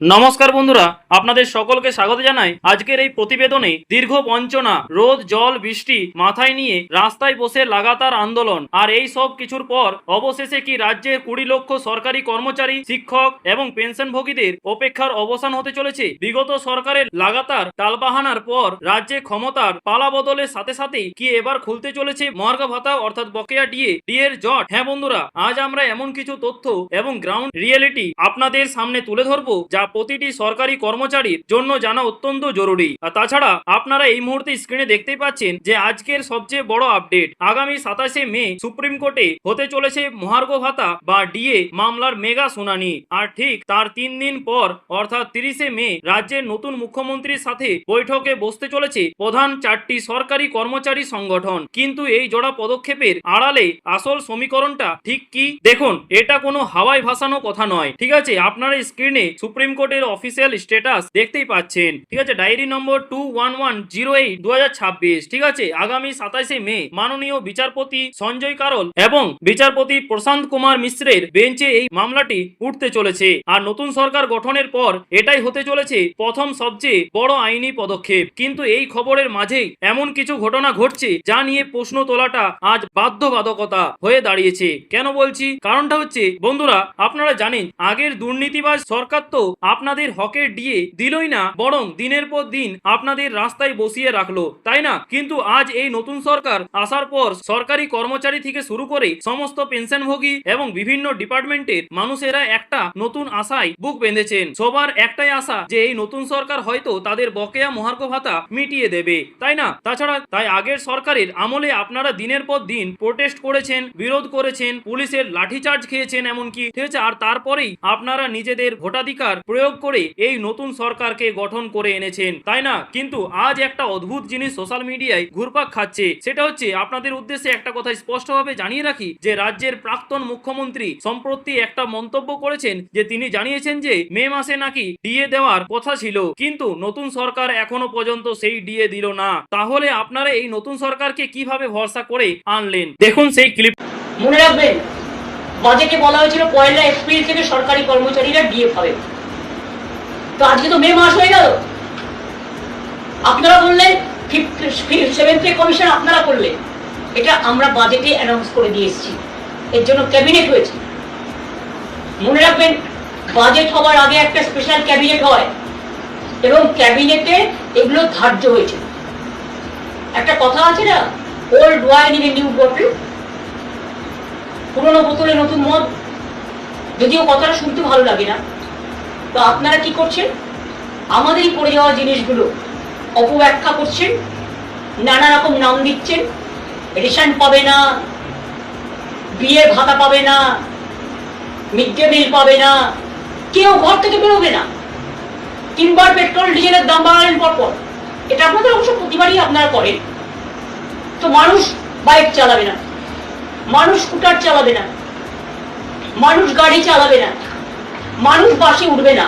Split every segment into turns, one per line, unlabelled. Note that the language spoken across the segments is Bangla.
নমস্কার বন্ধুরা, আপনাদের সকলকে স্বাগত জানাই আজকের এই প্রতিবেদনে। দীর্ঘ বঞ্চনা, রোদ জল বৃষ্টি মাথায় নিয়ে রাস্তায় বসে লাগাতার আন্দোলন, আর এই সব কিছুর পর অবশেষে কি রাজ্যের 20 লক্ষ সরকারি কর্মচারী, শিক্ষক এবং পেনশনভোগীদের অপেক্ষার অবসান হতে চলেছে। বিগত সরকারের লাগাতার টালবাহানার পর রাজ্যে ক্ষমতার পালা বদলের সাথে সাথেই কি এবার খুলতে চলেছে মহার্ঘ ভাতা অর্থাৎ বকেয়া ডিএর জট। হ্যাঁ বন্ধুরা, আজ আমরা এমন কিছু তথ্য এবং গ্রাউন্ড রিয়েলিটি আপনাদের সামনে তুলে ধরবো যা প্রতিটি সরকারি কর্মচারীর জন্য জানা অত্যন্ত জরুরি। আর তাছাড়া আপনারা এই মুহূর্তে স্ক্রিনে দেখতেই পাচ্ছেন যে আজকের সবচেয়ে বড় আপডেট, আগামী 27শে মে সুপ্রিম কোর্টে হতে চলেছে মহার্ঘ ভাতা বা ডিএ মামলার মেগা শুনানি। আর ঠিক তার 3 দিন পর অর্থাৎ 30শে মে রাজ্যের নতুন মুখ্যমন্ত্রীর সাথে বৈঠকে বসতে চলেছে প্রধান 4টি সরকারি কর্মচারী সংগঠন। কিন্তু এই জোড়া পদক্ষেপের আড়ালে আসল সমীকরণটা ঠিক কি? দেখুন, এটা কোনো হাওয়ায় ভাসানো কথা নয়, ঠিক আছে? আপনারা স্ক্রিনে সুপ্রিম কোর্টের অফিসিয়াল স্ট্যাটাস দেখতেই পাচ্ছেন, ঠিক আছে? ডায়েরি নম্বর 21108/2026, ঠিক আছে? আগামী 27শে মে মাননীয় বিচারপতি সঞ্জয় কারোল এবং বিচারপতি প্রশান্ত কুমার মিশ্রের বেঞ্চে এই মামলাটি উঠতে চলেছে। আর নতুন সরকার গঠনের পর এটাই হতে চলেছে প্রথম সবচেয়ে বড় আইনি পদক্ষেপ। কিন্তু এই খবরের মাঝেই এমন কিছু ঘটনা ঘটছে যা নিয়ে প্রশ্ন তোলাটা আজ বাধ্যবাধকতা হয়ে দাঁড়িয়েছে। কেন বলছি? কারণটা হচ্ছে বন্ধুরা, আপনারা জানেন আগের দুর্নীতিবাজ সরকার তো আপনাদের হকের ডিএ দিলই না, বরং দিনের পর দিন আপনাদের রাস্তায় বসিয়ে রাখলো, তাই না? কিন্তু আজ এই নতুন সরকার আসার পর সরকারি কর্মচারী থেকে শুরু করে সমস্ত পেনশনভোগী এবং বিভিন্ন ডিপার্টমেন্টের মানুষেরা একটা নতুন আশায় বুক বেঁধেছেন। সবার একটাই আশা যে এই নতুন সরকার হয়তো তাদের বকেয়া মহার্ঘ ভাতা মিটিয়ে দেবে, তাই না? তাছাড়া তাই আগের সরকারের আমলে আপনারা দিনের পর দিন প্রোটেস্ট করেছেন, বিরোধ করেছেন, পুলিশের লাঠিচার্জ খেয়েছেন এমনকি, ঠিক আছে? আর তারপরেই আপনারা নিজেদের ভোটাধিকার প্রয়োগ করে এই নতুন সরকারকে গঠন করে এনেছেন, তাই না? কিন্তু আজ একটা অদ্ভুত জিনিস সোশ্যাল মিডিয়ায় ঘুরপাক খাচ্ছে, সেটা হচ্ছে আপনাদের উদ্দেশ্যে একটা কথা স্পষ্টভাবে জানিয়ে রাখি যে রাজ্যের প্রাক্তন মুখ্যমন্ত্রী সম্প্রতি একটা মন্তব্য করেছেন যে তিনি জানিয়েছেন যে মে মাসে নাকি ডিএ দেওয়ার কথা ছিল, কিন্তু নতুন সরকার এখনো পর্যন্ত সেই ডিএ দিল না। তাহলে আপনারা এই নতুন সরকারকে কিভাবে ভরসা করে আনলেন? দেখুন সেই ক্লিপ।
মনে রাখবেন, বাজেটে বলা হয়েছিল 1 এপ্রিল থেকে সরকারি কর্মচারীরা ডিএ পাবে। তো আজকে তো মে মাস হয়ে গেল। আপনারা বললেন 7th পে কমিশন আপনারা করলেন, এটা আমরা বাজেটে অ্যানাউন্স করে দিয়ে এসেছি। এর জন্য ক্যাবিনেট হয়েছে। মনে রাখবেন, বাজেট হবার আগে একটা স্পেশাল ক্যাবিনেট হয় এবং ক্যাবিনেটে এগুলো ধার্য হয়েছে। একটা কথা আছে না, old wine in a new bottle, পুরনো বোতলে নতুন মদ। যদিও কথাটা শুনতে ভালো লাগে না, তো আপনারা কি করছেন? আমাদেরই পড়ে যাওয়া জিনিসগুলো অপব্যাখ্যা করছেন, নানা রকম নাম দিচ্ছেন। রেশন পাবে না, বিয়ের ভাতা পাবে না, মিড ডে মিল পাবে না, কেউ ঘর থেকে বেরোবে না, 3বার পেট্রোল ডিজেলের দাম বাড়ালেন পরপর। এটা আপনাদের অবশ্য প্রতিবারই আপনারা করেন। তো মানুষ বাইক চালাবে না, মানুষ স্কুটার চালাবে না, মানুষ গাড়ি চালাবে না, মানুষ বাসে উঠবে না।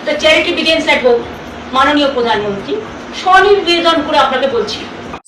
তো চ্যারিটি বিগিনস এট হোম। মাননীয় প্রধানমন্ত্রী স্বনির্বেদন করে আপনাকে বলছি।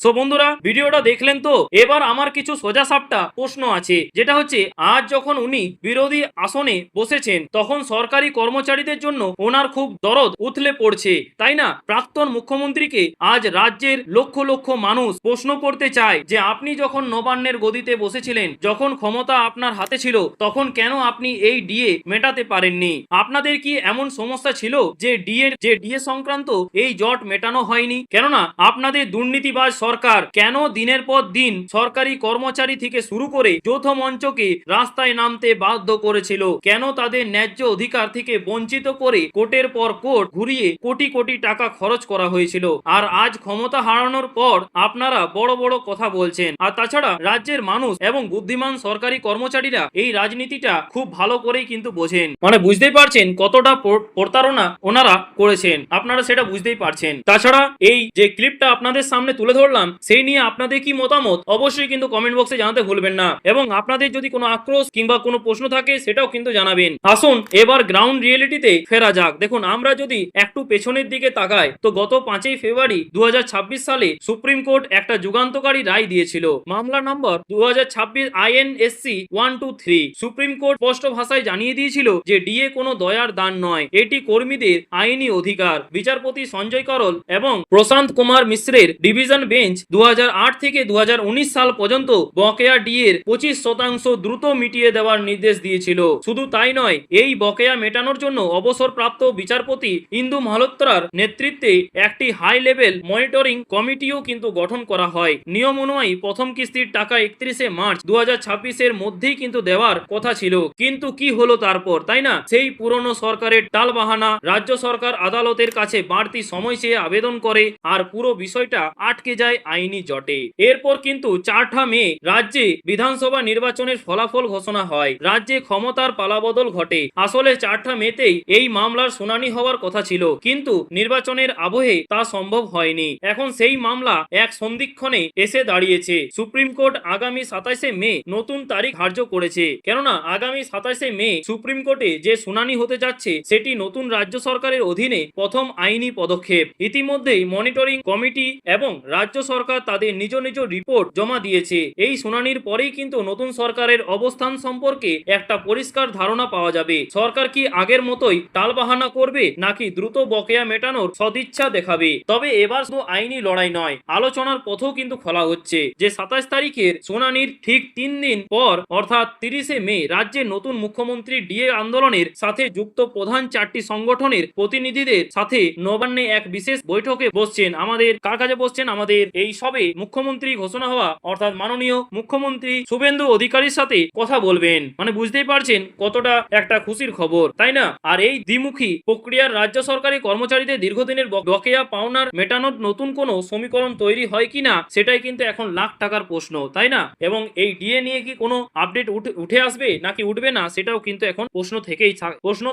সো বন্ধুরা, ভিডিওটা দেখলেন তো? এবার আমার কিছু সোজা সাপটা প্রশ্ন আছে, যেটা হচ্ছে আজ যখন উনি বিরোধী আসনে বসেছেন তখন সরকারি কর্মচারীদের জন্য ওনার খুব দরদ উথলে পড়ছে, তাই না? প্রাক্তন মুখ্যমন্ত্রীকে আজ রাজ্যের লক্ষ লক্ষ মানুষ প্রশ্ন করতে চায় যে আপনি যখন নবান্নের গদিতে বসেছিলেন, যখন ক্ষমতা আপনার হাতে ছিল, তখন কেন আপনি এই ডিএ মেটাতে পারেননি? আপনাদের কি এমন সমস্যা ছিল যে ডিএ সংক্রান্ত এই জট মেটানো হয়নি? কেননা আপনাদের দুর্নীতিবাজ সরকার কেন দিনের পর দিন সরকারি কর্মচারী থেকে শুরু করে যৌথ মঞ্চকে রাস্তায় নামতে বাধ্য করেছিল? কেন তাদের ন্যায্য অধিকার থেকে বঞ্চিত করে কোর্টের পর কোর্ট ঘুরিয়ে কোটি কোটি টাকা খরচ করা হয়েছিল? আর আজ ক্ষমতা হারানোর পর আপনারা বড় বড় কথা বলছেন। আর তাছাড়া রাজ্যের মানুষ এবং বুদ্ধিমান সরকারি কর্মচারীরা এই রাজনীতিটা খুব ভালো করেই কিন্তু বোঝেন, মানে বুঝতেই পারছেন কতটা প্রতারণা ওনারা করেছেন, আপনারা সেটা বুঝতেই পারছেন। তাছাড়া এই যে ক্লিপটা আপনাদের সামনে তুলে ধরলাম, করলাম সেই নিয়ে আপনাদের কি মতামত অবশ্যই কিন্তু কমেন্ট বক্সে জানাতে ভুলবেন না, এবং আপনাদের যদি কোনো আক্রোশ কিংবা কোনো প্রশ্ন থাকে সেটাও কিন্তু জানাবেন। আসুন এবার গ্রাউন্ড রিয়েলিটিতে ফেরা যাক। দেখুন, আমরা যদি একটু পেছনের দিকে তাকাই তো গত 5ই ফেব্রুয়ারি 2026 সালে সুপ্রিম কোর্ট একটা যুগান্তকারী রায় দিয়েছিল। মামলা নম্বর 2026 INSC 123। সুপ্রিম কোর্ট স্পষ্ট ভাষায় জানিয়ে দিয়েছিল যে ডিএ কোনো দয়ার দান নয়, এটি কর্মীদের আইনি অধিকার। বিচারপতি সঞ্জয় করল এবং প্রশান্ত কুমার মিশ্রের ডিভিশন বেঞ্চ 2008 থেকে 2019 সাল পর্যন্ত বকেয়া ডিএর 25% দ্রুত মিটিয়ে দেওয়ার নির্দেশ দিয়েছিল। শুধু তাই নয়, এই বকেয়া মেটানোর জন্য অবসরপ্রাপ্ত বিচারপতি ইন্দু মালহোত্রার নেতৃত্বে একটি হাই লেভেল মনিটরিং কমিটিও কিন্তু গঠন করা হয়। নিয়ম অনুযায়ী প্রথম কিস্তির টাকা 31শে মার্চ 2026 এর মধ্যেই কিন্তু দেওয়ার কথা ছিল, কিন্তু কি হলো তারপর, তাই না? সেই পুরনো সরকারের টালবাহানা, রাজ্য সরকার আদালতের কাছে বাড়তি সময় চেয়ে আবেদন করে আর পুরো বিষয়টা আটকে যায় আইনি জটে। এরপর কিন্তু 4 মে রাজ্যে বিধানসভা নির্বাচনের ফলাফল ঘোষণা হয়। রাজ্যে ক্ষমতার পালাবদল ঘটে। আসলে 4 মেতেই এই মামলার শুনানি হওয়ার কথা ছিল, কিন্তু নির্বাচনের আবহে তা সম্ভব হয়নি। এখন সেই মামলা এক সন্ধিক্ষণে এসে দাঁড়িয়েছে। সুপ্রিম কোর্ট আগামী 27শে মে নতুন তারিখ ধার্য করেছে, কেননা আগামী 27শে মে সুপ্রিম কোর্টে যে শুনানি হতে যাচ্ছে সেটি নতুন রাজ্য সরকারের অধীনে প্রথম আইনি পদক্ষেপ। ইতিমধ্যেই মনিটরিং কমিটি এবং রাজ্য সরকার তাদের নিজ নিজ রিপোর্ট জমা দিয়েছে। এই শুনানির পরেই কিন্তু নতুন সরকারের অবস্থান সম্পর্কে একটা পরিষ্কার ধারণা পাওয়া যাবে। সরকার কি আগের মতোই টালবাহানা করবে নাকি দ্রুত বকেয়া মেটানোর সদিচ্ছা দেখাবে? তবে এবার শুধু আইনি লড়াই নয়, আলোচনার পথও কিন্তু খোলা হচ্ছে। যে 27 তারিখের শুনানির ঠিক 3 দিন পর অর্থাৎ 30শে মে রাজ্যে নতুন মুখ্যমন্ত্রী ডিএ আন্দোলনের সাথে যুক্ত প্রধান 4টি সংগঠনের প্রতিনিধিদের সাথে নবান্নে এক বিশেষ বৈঠকে বসছেন। আমাদের কার কাছে বসছেন? আমাদের এই সবে মুখ্যমন্ত্রী ঘোষণা হওয়া অর্থাৎ মাননীয় মুখ্যমন্ত্রী শুভেন্দু অধিকারীর সাথে কথা বলবেন। মানে বুঝতেই পারছেন কতটা একটা খুশির খবর, তাই না? আর এই দ্বিমুখী প্রক্রিয়ার রাজ্য সরকারি কর্মচারীদের দীর্ঘদিনের বকেয়া পাওনার মেটানোর নতুন কোনো সমীকরণ তৈরি হয় কিনা সেটাই কিন্তু এখন লাখ টাকার প্রশ্ন, তাই না? এবং এই ডিএ নিয়ে কি কোনো আপডেট উঠে আসবে নাকি উঠবে না সেটাও কিন্তু এখন প্রশ্ন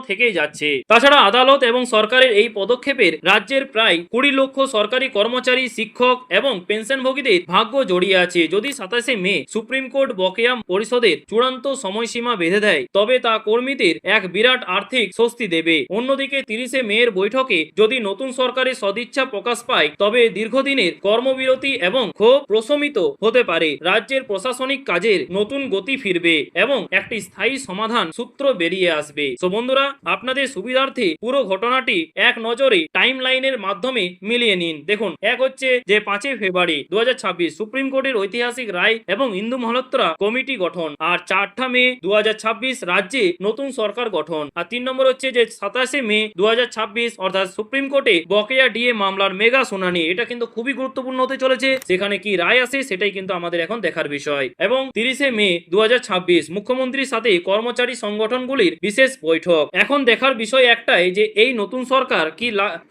থেকেই যাচ্ছে। তাছাড়া আদালত এবং সরকারের এই পদক্ষেপের রাজ্যের প্রায় 20 লক্ষ সরকারি কর্মচারী, শিক্ষক এবং পেনশনভোগীদের ভাগ্য জড়িয়ে আছে। যদি 27শে মে সুপ্রিম কোর্ট বকেয়া পরিশোধের চূড়ান্ত সময়সীমা বেঁধে দেয় তবে তা কর্মীদের এক বিরাট আর্থিক স্বস্তি দেবে। অন্যদিকে 30শে মের বৈঠকে যদি নতুন সরকারের সদিচ্ছা প্রকাশ পায় তবে দীর্ঘদিনের কর্মবিরতি এবং ক্ষোভ প্রশমিত হতে পারে। রাজ্যের প্রশাসনিক কাজের নতুন গতি ফিরবে এবং একটি স্থায়ী সমাধান সূত্র বেরিয়ে আসবে। তো বন্ধুরা, আপনাদের সুবিধার্থে পুরো ঘটনাটি এক নজরে টাইম লাইনের মাধ্যমে মিলিয়ে নিন। দেখুন, এক হচ্ছে যে 5 ফেব্রুয়ারি 2026 সুপ্রিম কোর্টের ঐতিহাসিক রায় এবং ইন্দু মালহোত্রা কমিটি গঠন, আর 4 মে 2026 রাজ্যে নতুন সরকার গঠন, আর 3 নম্বর হচ্ছে যে 27শে মে 2026 অর্থাৎ সুপ্রিম কোর্টে বকেয়া ডিএ মামলার মেগা শুনানি। এটা কিন্তু খুবই গুরুত্বপূর্ণ হতে চলেছে। সেখানে কি রায় আসে সেটাই কিন্তু আমাদের এখন দেখার বিষয়। এবং 30শে মে 2026 মুখ্যমন্ত্রীর সাথে কর্মচারী সংগঠনগুলির বিশেষ বৈঠক। এখন দেখার বিষয় একটাই যে এই নতুন সরকার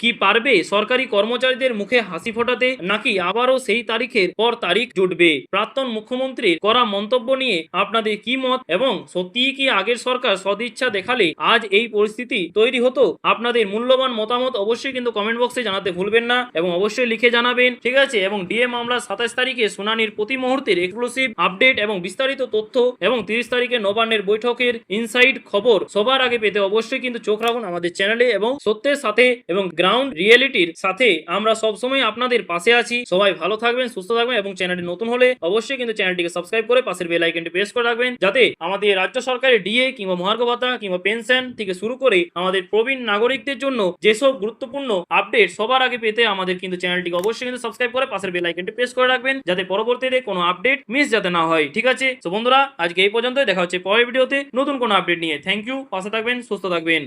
কি পারবে সরকারি কর্মচারীদের মুখে হাসি ফোটাতে, নাকি আবারও সেই তারিখের পর তারিখ জুটবে। প্রাক্তন মুখ্যমন্ত্রীর করা মন্তব্য নিয়ে আপনাদের কি মত, এবং সত্যিই কি আগের সরকার সদিচ্ছা দেখালে আজ এই পরিস্থিতি তৈরি হতো? আপনাদের মূল্যবান মতামত অবশ্যই কিন্তু কমেন্ট বক্সে জানাতে ভুলবেন না এবং অবশ্যই লিখে জানাবেন, ঠিক আছে? এবং ডিএ মামলার 27 তারিখে শুনানির প্রতি মুহূর্তের এক্সক্লুসিভ আপডেট এবং বিস্তারিত তথ্য এবং 30 তারিখে নবান্নের বৈঠকের ইনসাইড খবর সবার আগে পেতে অবশ্যই কিন্তু চোখ রাখুন আমাদের চ্যানেলে। এবং সত্যের সাথে এবং গ্রাউন্ড রিয়েলিটির সাথে আমরা সবসময় আপনাদের পাশে আছি। সবাই ভালো থাকবেন, সুস্থ থাকবেন এবং চ্যানেলটি নতুন হলে অবশ্যই কিন্তু চ্যানেলটিকে সাবস্ক্রাইব করে পাশের বেল আইকনটি প্রেস করে রাখবেন, যাতে আমাদের রাজ্য সরকারের ডিএ কিংবা মহার্ঘ ভাতা কিংবা পেনশন থেকে শুরু করে আমাদের প্রবীণ নাগরিকদের জন্য যেসব গুরুত্বপূর্ণ আপডেট সবার আগে পেতে আমাদের কিন্তু চ্যানেলটিকে অবশ্যই কিন্তু সাবস্ক্রাইব করে পাশের বেল আইকনটি প্রেস করে রাখবেন, যাতে পরবর্তীতে কোনো আপডেট মিস যাতে না হয়, ঠিক আছে? তো বন্ধুরা, আজকে এই পর্যন্তই। দেখা হচ্ছে পরের ভিডিওতে নতুন কোনো আপডেট নিয়ে। থ্যাংক ইউ, পাশে থাকবেন, সুস্থ থাকবেন।